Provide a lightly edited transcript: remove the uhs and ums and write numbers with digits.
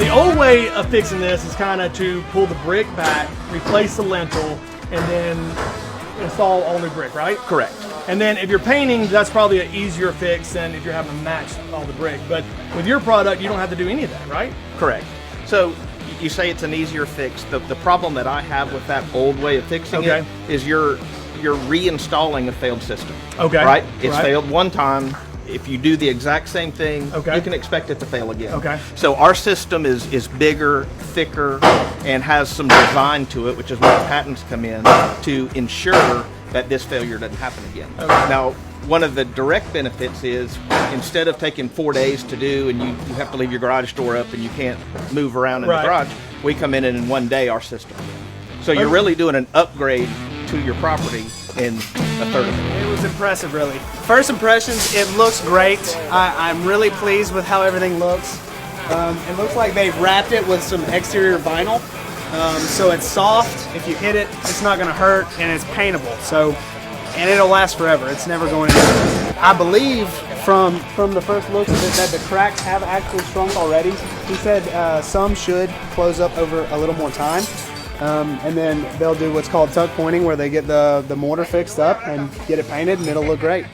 The old way of fixing this is kind of to pull the brick back, replace the lintel, and then install all new brick, right? Correct. And then if you're painting, that's probably an easier fix than if you're having to match all the brick. But with your product, you don't have to do any of that, right? Correct. So you say it's an easier fix. The problem that I have with that old way of fixing it is you're reinstalling a failed system. Okay. Right? It's failed one time. If you do the exact same thing, you can expect it to fail again. Okay. So our system is bigger, thicker, and has some design to it, which is where the patents come in, to ensure that this failure doesn't happen again. Okay. Now, one of the direct benefits is instead of taking 4 days to do and you have to leave your garage door up and you can't move around in the garage, we come in 1 day, our system. So you're really doing an upgrade to your property in a third of it. It was impressive, really. First impressions, it looks great. I'm really pleased with how everything looks. It looks like they've wrapped it with some exterior vinyl. So it's soft. If you hit it, it's not going to hurt, and it's paintable. And it'll last forever. It's never going anywhere. I believe from the first look of it that the cracks have actually shrunk already. He said some should close up over a little more time. And then they'll do what's called tuck pointing, where they get the mortar fixed up and get it painted, and it'll look great.